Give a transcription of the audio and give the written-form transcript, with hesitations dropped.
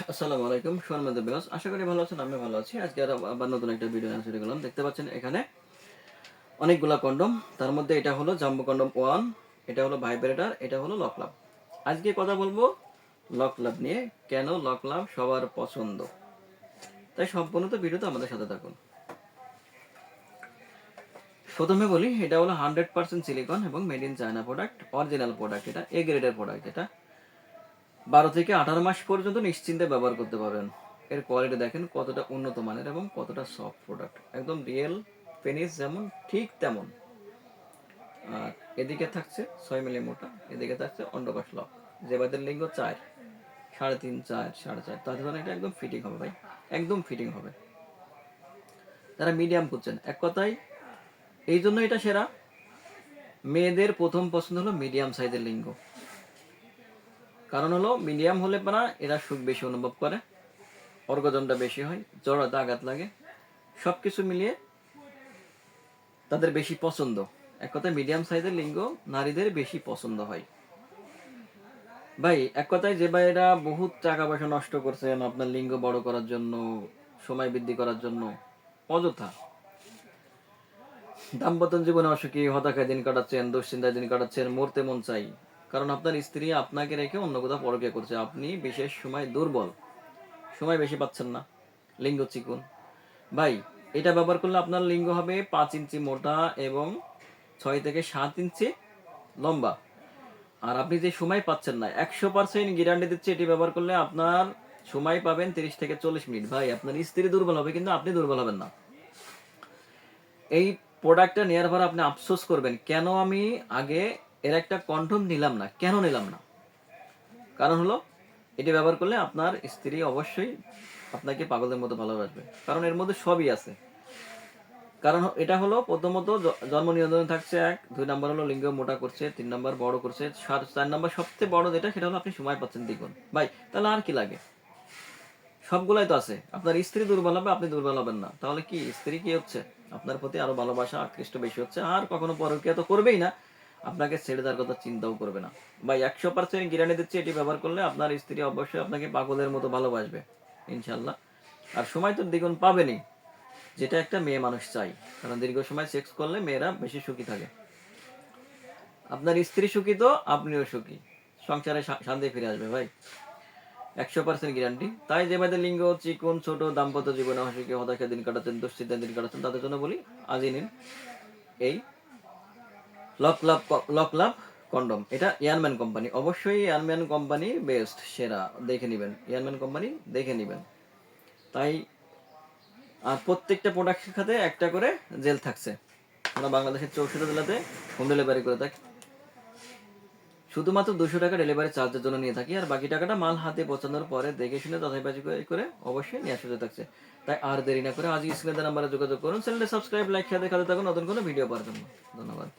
আসসালামু আলাইকুম সম্মানিত ভিউয়ার্স, আশা করি ভালো আছেন। আমি ভালো আছি। আজকে আবার নতুন একটা ভিডিও নিয়ে চলে গেলাম। দেখতে পাচ্ছেন এখানে অনেকগুলা কন্ডম। তার মধ্যে এটা হলো জাম্বো কন্ডম 1, এটা হলো ভাইব্রেটর, এটা হলো লক লাভ। আজকে কথা বলবো লক লাভ নিয়ে। কেন লক লাভ সবার পছন্দ, তাই সম্পূর্ণ তো ভিডিওতে আমাদের সাথে থাকুন। প্রথমে বলি, এটা হলো 100% সিলিকন এবং made in China product, original product. এটা এ গ্রেডের প্রোডাক্ট। এটা 12 থেকে 18 মাস পর্যন্ত নিশ্চিন্তে ব্যবহার করতে পারবেন। এর কোয়ালিটি দেখেন কতটা উন্নত মানের এবং কতটা সফট প্রোডাক্ট, একদম রিয়েল পেনিস যেমন ঠিক তেমন। আর এদিকে থাকছে 6 মিলি মোটা, এদিকে থাকছে অন্ডকোষ লক। যে বাদের লিঙ্গ 4, 3.5, 4, 4.5, তাদের জন্য এটা একদম ফিটিং হবে ভাই, একদম ফিটিং হবে। তারা মিডিয়াম খুঁজছেন, এক কথায় এই জন্য এটা সেরা। মেয়েদের প্রথম পছন্দ হলো মিডিয়াম সাইজের লিঙ্গ। কারণ হলো মিডিয়াম হলে পারা এরা সুখ বেশি অনুভব করে, অর্গজনটা বেশি হয়, জড়াতে আঘাত লাগে, সবকিছু মিলিয়ে তাদের বেশি পছন্দ। এক কথায় মিডিয়াম সাইজের লিঙ্গ নারীদের বেশি পছন্দ হয় ভাই। এক কথায় যে ভাইয়েরা বহুত টাকা পয়সা নষ্ট করছেন আপনার লিঙ্গ বড় করার জন্য, সময় বৃদ্ধি করার জন্য, অযথা দাম্পত্য জীবনে অসুখী হতাশায় দিন কাটাচ্ছেন, দুশ্চিন্তায় দিন কাটাচ্ছেন, মরতে মন চাই, কারণ আপনার স্ত্রী আপনাকে রেখে অন্য কোথাও পরকীয়া করছে। আপনি বিশেষ সময় দুর্বল, সময় বেশি পাচ্ছেন না, লিঙ্গ চিকুন ভাই। এটা ব্যবহার করলে আপনার লিঙ্গ হবে 5 ইঞ্চি মোটা এবং 6 থেকে 7 ইঞ্চি লম্বা। আর আপনি যে সময় পাচ্ছেন না, 100% গ্যারান্টি দিচ্ছে এটি ব্যবহার করলে আপনার সময় পাবেন 30 থেকে 40 মিনিট। ভাই আপনার স্ত্রী দুর্বল হবে কিন্তু আপনি দুর্বল হবেন না। এই প্রোডাক্টটা নেওয়ার পর আপনি আফসোস করবেন, কেন আমি আগে এর একটা কন্ডম নিলাম না, কেন নিলাম না। কারণ হলো এটি ব্যবহার করলে আপনার স্ত্রী অবশ্যই আপনাকে পাগলের মতো ভালোবাসবে, কারণ এর মধ্যে সবই আছে। কারণ এটা হলো প্রথমত জন্ম নিয়ন্ত্রণ থাকছে 1, 2 নাম্বার হলো লিঙ্গ মোটা করছে, 3 নাম্বার বড় করছে, 4 নাম্বার সবচেয়ে বড় যেটা সেটা হলো আপনি সময় পাচ্ছেন দ্বিগুণ। ভাই তাহলে আর কি লাগে, সবগুলাই তো আছে। আপনার স্ত্রী দুর্বল হবে, আপনি দুর্বল হবেন না, তাহলে কি স্ত্রী কি হচ্ছে আপনার প্রতি আরো ভালোবাসা আকৃষ্ট বেশি হচ্ছে, আর কখনো পরকীয়া তো করবেই না, আপনাকে ছেড়ে দেওয়ার কথা চিন্তাও করবে না। ভাই 100% গ্যারান্টি দিচ্ছি এটি ব্যবহার করলে আপনার স্ত্রী অবশ্যই আপনাকে পাগলের মতো ভালোবাসবে ইনশাল্লাহ। আর সময় তো দ্বিগুণ পাবেনই, যেটা একটা মেয়ে মানুষ চাই, কারণ দীর্ঘ সময় সেক্স করলে মেয়েরা বেশি সুখী থাকে। আপনার স্ত্রী সুখী তো আপনিও সুখী, সংসারে শান্তি ফিরে আসবে ভাই, 100% গ্যারান্টি। তাই যে ভাইদের লিঙ্গ চিকন, ছোট, দাম্পত্য জীবনে অসুখী হতাশা দিন কাটাচ্ছেন, দুশ্চিন্তায় দিন কাটাচ্ছেন, তাদের জন্য বলি আজই নিন এই লক লাভ, লক লাভ কন্ডম। এটা ইয়ারম্যান কোম্পানি, অবশ্যই ইয়ারম্যান কোম্পানি বেস্ট, সেরা, দেখে নেবেন, ইয়ারম্যান কোম্পানি দেখে নেবেন। তাই আর প্রত্যেকটা প্রোডাক্টের সাথে একটা করে জেল থাকছে। আমরা বাংলাদেশের 64 জেলাতে হোম ডেলিভারি করে থাকি। শুধুমাত্র 200 টাকা ডেলিভারি চার্জের জন্য নিয়ে থাকি, আর বাকি টাকাটা মাল হাতে পৌঁছানোর পরে দেখে শুনে যাচাই বাছাই করে অবশ্যই নিয়ে আসতে থাকছে। তাই আর দেরি না করে আজই স্ক্রিনে নাম্বারে যোগাযোগ করুন। চ্যানেলটি সাবস্ক্রাইব, লাইক, খেয়ে দেখাতে থাকুন নতুন কোনো ভিডিও পাওয়ার জন্য। ধন্যবাদ।